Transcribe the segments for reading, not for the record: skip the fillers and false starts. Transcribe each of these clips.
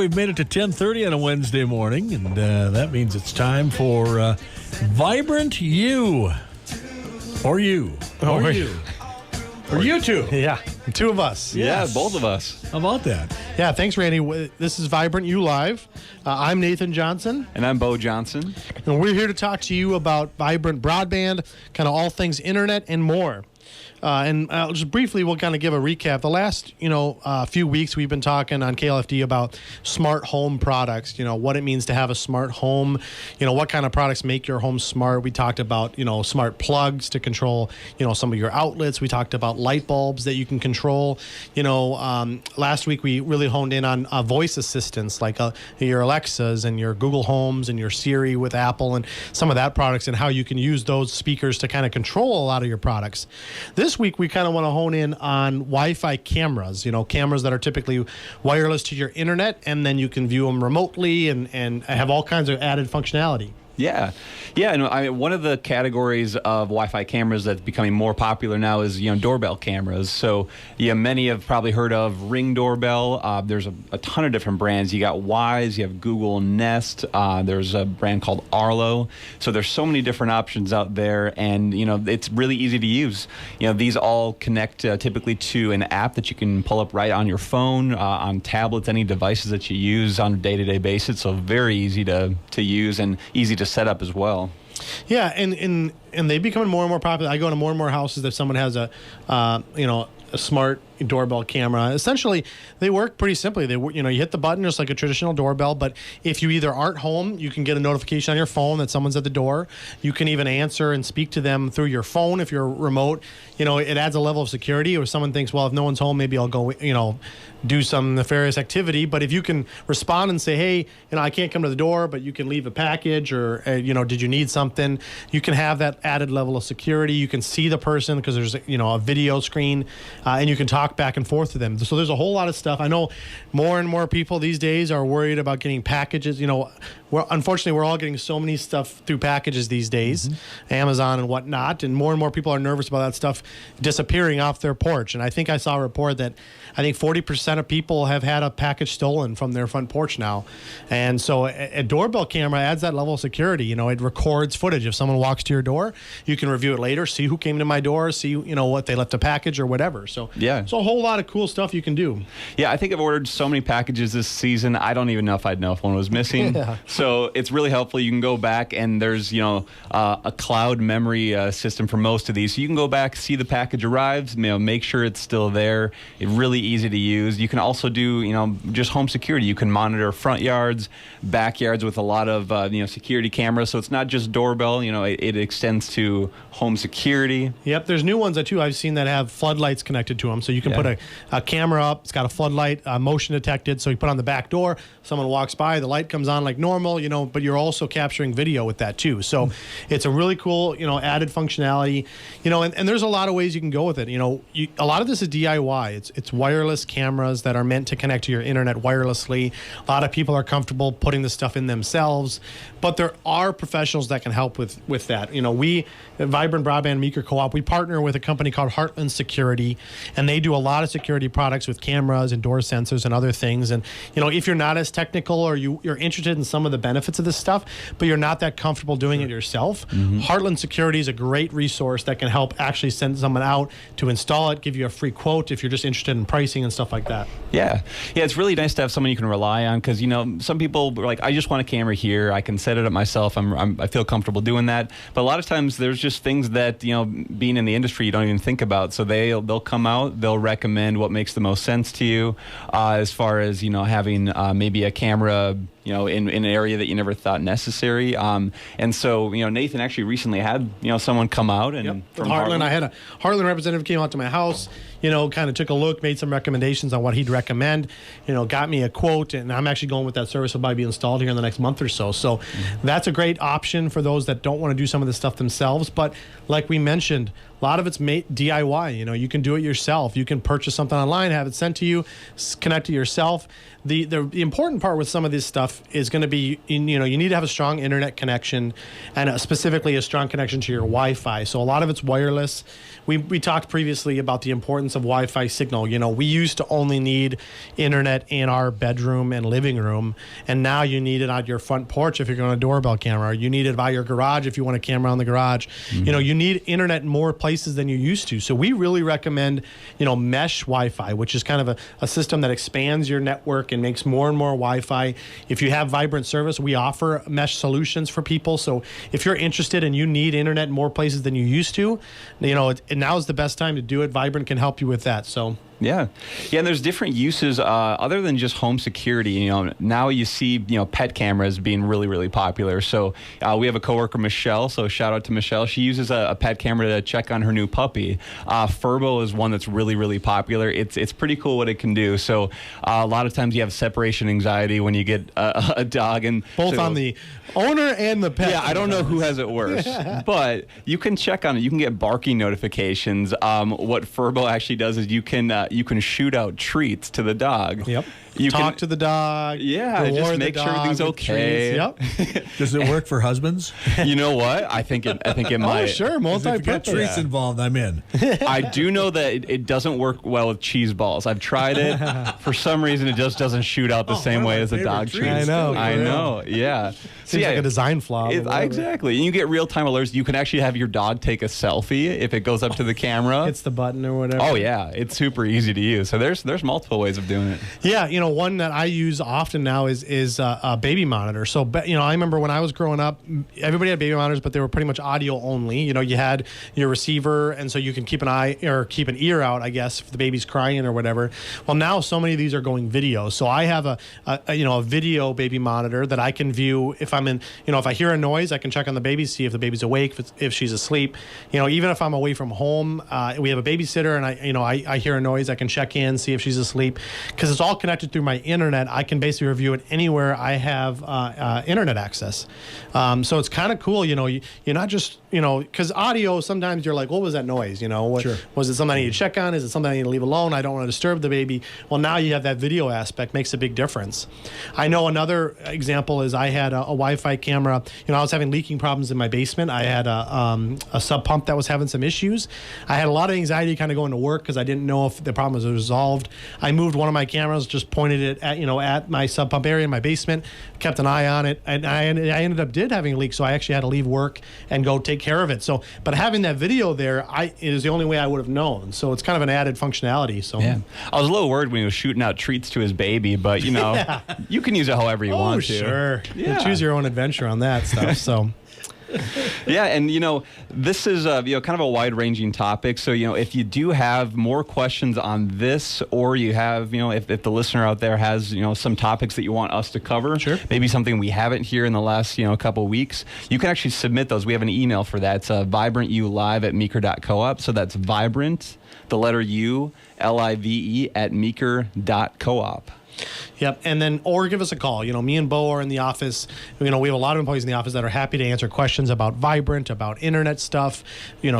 we've made it to 10:30 on a Wednesday morning, and that means it's time for Vibrant You. Or you. Or you. Or you two. Yeah, two of us. Yes. Yeah, both of us. How about that? Yeah, thanks, Randy. This is Vibrant You Live. I'm Nathan Johnson. And I'm Bo Johnson. And we're here to talk to you about Vibrant Broadband, kind of all things internet and more. And just briefly, we'll kind of give a recap. The last, few weeks, we've been talking on KLFD about smart home products, what it means to have a smart home, what kind of products make your home smart. We talked about, smart plugs to control, some of your outlets. We talked about light bulbs that you can control. Last week, we really honed in on voice assistants like your Alexas and your Google Homes and your Siri with Apple and some of that products and how you can use those speakers to kind of control a lot of your products. This week, we kind of want to hone in on Wi-Fi cameras, cameras that are typically wireless to your internet, and then you can view them remotely and have all kinds of added functionality. Yeah. And one of the categories of Wi-Fi cameras that's becoming more popular now is, doorbell cameras. So, many have probably heard of Ring doorbell. There's a ton of different brands. You got Wise, you have Google Nest. There's a brand called Arlo. So there's so many different options out there, and it's really easy to use. These all connect typically to an app that you can pull up right on your phone, on tablets, any devices that you use on a day-to-day basis. So very easy to use and easy to set up as well. Yeah, and they become more and more popular. I go to more and more houses that someone has a smart doorbell camera. Essentially, they work pretty simply. You hit the button just like a traditional doorbell, but if you either aren't home, you can get a notification on your phone that someone's at the door. You can even answer and speak to them through your phone if you're remote. It adds a level of security. Or someone thinks, well, if no one's home, maybe I'll go, do some nefarious activity. But if you can respond and say, hey, I can't come to the door, but you can leave a package or, did you need something? You can have that added level of security. You can see the person because there's, a video screen, and you can talk back and forth to them. So there's a whole lot of stuff. I know more and more people these days are worried about getting packages. Unfortunately, we're all getting so many stuff through packages these days, Amazon and whatnot, and more people are nervous about that stuff disappearing off their porch. And I think I saw a report that 40% of people have had a package stolen from their front porch now. And so a doorbell camera adds that level of security. It records footage. If someone walks to your door, you can review it later, see who came to my door, see, what they left a package or whatever. So yeah, it's a whole lot of cool stuff you can do. Yeah, I think I've ordered so many packages this season, I don't even know if I'd know if one was missing. Yeah. So it's really helpful. You can go back and there's, a cloud memory system for most of these. So you can go back, see the package arrives, make sure it's still there. It's really easy to use. You can also do, just home security. You can monitor front yards, backyards with a lot of, security cameras. So it's not just doorbell, it extends to home security. Yep, there's new ones too I've seen that have floodlights connected to them. So you can put a camera up, it's got a floodlight, motion detected. So you put on the back door, someone walks by, the light comes on like normal, but you're also capturing video with that too. So it's a really cool, added functionality, and there's a lot of ways you can go with it. A lot of this is DIY. It's wireless cameras that are meant to connect to your internet wirelessly. A lot of people are comfortable putting this stuff in themselves, but there are professionals that can help with that. We at Vibrant Broadband Meeker Co-op, we partner with a company called Heartland Security, and they do a lot of security products with cameras and door sensors and other things. And if you're not as technical or you're interested in some of the benefits of this stuff, but you're not that comfortable doing it yourself, Heartland Security is a great resource that can help actually send someone out to install it, give you a free quote if you're just interested in pricing and stuff like that. Yeah, it's really nice to have someone you can rely on because some people are like, I just want a camera here. I can set it up myself. I feel comfortable doing that. But a lot of times there's just things that being in the industry you don't even think about. So they'll come out, they'll recommend what makes the most sense to you, as far as having maybe a camera in an area that you never thought necessary. And so, Nathan actually recently had, someone come out and from Heartland. I had a Heartland representative came out to my house, kind of took a look, made some recommendations on what he'd recommend, got me a quote, and I'm actually going with that service. Will probably be installed here in the next month or so. So that's a great option for those that don't want to do some of this stuff themselves. But like we mentioned, a lot of it's DIY. You can do it yourself. You can purchase something online, have it sent to you, connect it yourself. The important part with some of this stuff stuff is going to be, you need to have a strong internet connection and specifically a strong connection to your Wi-Fi. So a lot of it's wireless. We talked previously about the importance of Wi-Fi signal. We used to only need internet in our bedroom and living room, and now you need it on your front porch if you're going to doorbell camera. You need it by your garage if you want a camera on the garage. You need internet in more places than you used to. So we really recommend, mesh Wi-Fi, which is kind of a system that expands your network and makes more and more Wi-Fi. If you have Vibrant service, we offer mesh solutions for people. So if you're interested and you need internet in more places than you used to, now is the best time to do it. Vibrant can help you with that. So. Yeah, and there's different uses other than just home security. Now you see, pet cameras being really, really popular. So we have a coworker, Michelle. So shout out to Michelle. She uses a pet camera to check on her new puppy. Furbo is one that's really, really popular. It's pretty cool what it can do. So a lot of times you have separation anxiety when you get a dog, and both on the owner and the pet. Yeah, I don't know who has it worse, but you can check on it. You can get barking notifications. What Furbo actually does is you can shoot out treats to the dog. Yep. You talk to the dog. Yeah, just make sure everything's okay. Yep. Does it work for husbands? You know what? I think it might. Oh, sure. If you got treats involved, I'm in. I do know that it doesn't work well with cheese balls. I've tried it. For some reason, it just doesn't shoot out the same way as a dog treat. I know. Yeah. Seems like a design flaw. Exactly. And you get real-time alerts. You can actually have your dog take a selfie if it goes up to the camera. Hits the button or whatever. Oh, yeah. It's super easy to use. So there's multiple ways of doing it. Yeah. One that I use often now is a baby monitor. So, I remember when I was growing up, everybody had baby monitors, but they were pretty much audio only. You had your receiver, and so you can keep an eye or keep an ear out, I guess, if the baby's crying or whatever. Well, now so many of these are going video. So I have a video baby monitor that I can view if I'm in, if I hear a noise, I can check on the baby, see if the baby's awake, if she's asleep. Even if I'm away from home, we have a babysitter, and I hear a noise, I can check in, see if she's asleep, because it's all connected through my internet. I can basically review it anywhere I have internet access. So it's kind of cool. You're not just, because audio, sometimes you're like, what was that noise? Sure. Was it something I need to check on? Is it something I need to leave alone? I don't want to disturb the baby. Well, now you have that video aspect, makes a big difference. I know another example is I had a Wi-Fi camera. I was having leaking problems in my basement. I had a sub pump that was having some issues. I had a lot of anxiety kind of going to work because I didn't know if the problem was resolved. I moved one of my cameras, just pointed it at my sub pump area in my basement, kept an eye on it, and I ended up having a leak, so I actually had to leave work and go take care of it. So, but having that video there, it is the only way I would have known. So it's kind of an added functionality. So yeah, I was a little worried when he was shooting out treats to his baby, but you can use it however you want to. Sure, yeah. Choose your own adventure on that stuff. So. Yeah, and this is kind of a wide-ranging topic. So if you do have more questions on this, or you have if the listener out there has some topics that you want us to cover, sure, maybe something we haven't here in the last couple weeks, you can actually submit those. We have an email for that. It's vibrantulive@meeker.coop. So that's vibrant, the letter U, LIVE at meeker.coop. Yep, and then or give us a call. Me and Bo are in the office. We have a lot of employees in the office that are happy to answer questions about Vibrant, about internet stuff,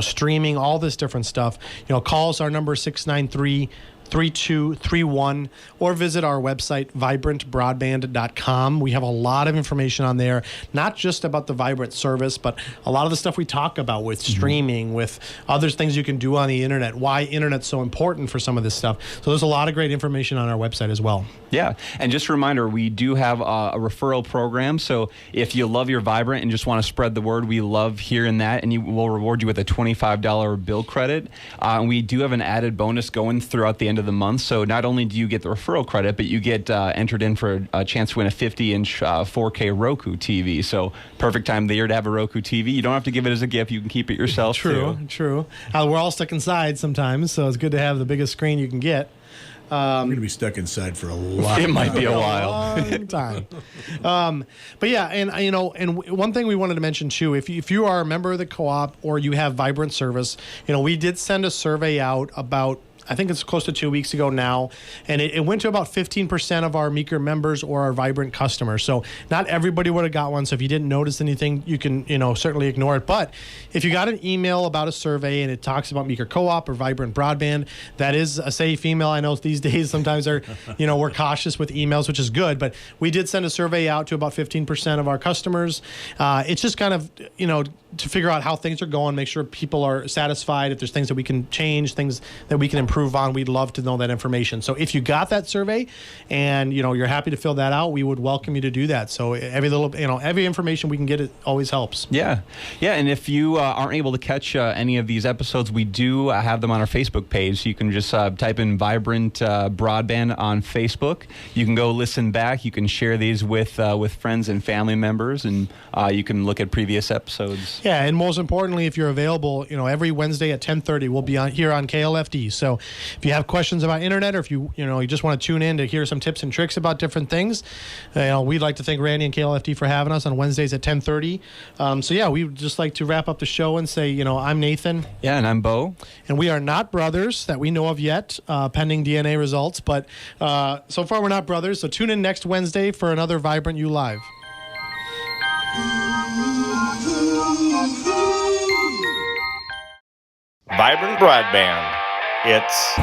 streaming, all this different stuff. Call us. Our number is 693-3231, or visit our website, vibrantbroadband.com. We have a lot of information on there, not just about the Vibrant service, but a lot of the stuff we talk about with streaming, with other things you can do on the internet, why internet's so important for some of this stuff. So there's a lot of great information on our website as well. Yeah, and just a reminder, we do have a referral program. So if you love your Vibrant and just want to spread the word, we love hearing that, and we'll reward you with a $25 bill credit. And we do have an added bonus going throughout the end of the month. So not only do you get the referral credit, but you get entered in for a chance to win a 50-inch 4K Roku TV. So perfect time of the year to have a Roku TV. You don't have to give it as a gift. You can keep it yourself. True. We're all stuck inside sometimes, so it's good to have the biggest screen you can get. We're going to be stuck inside for a lot. It might be a while. Long time. But yeah, and one thing we wanted to mention too, if you are a member of the co-op or you have Vibrant service, we did send a survey out about I think it's close to 2 weeks ago now, and it went to about 15% of our Meeker members or our Vibrant customers. So not everybody would have got one. So if you didn't notice anything, you can certainly ignore it. But if you got an email about a survey and it talks about Meeker Co-op or Vibrant Broadband, that is a safe email. I know these days sometimes we're cautious with emails, which is good. But we did send a survey out to about 15% of our customers. It's just kind of to figure out how things are going, make sure people are satisfied. If there's things that we can change, things that we can improve on, we'd love to know that information. So if you got that survey and you're happy to fill that out, we would welcome you to do that. So every information we can get, it always helps. Yeah. And if you aren't able to catch any of these episodes, we do have them on our Facebook page. So you can just type in Vibrant Broadband on Facebook. You can go listen back. You can share these with friends and family members, and you can look at previous episodes. Yeah, and most importantly, if you're available, every Wednesday at 10:30, we'll be here on KLFD. So if you have questions about internet, or if you just want to tune in to hear some tips and tricks about different things, we'd like to thank Randy and KLFD for having us on Wednesdays at 10:30. We would just like to wrap up the show and say, I'm Nathan. Yeah, and I'm Bo. And we are not brothers that we know of yet, pending DNA results. But so far, we're not brothers. So tune in next Wednesday for another Vibrant You Live. Vibrant Broadband. It's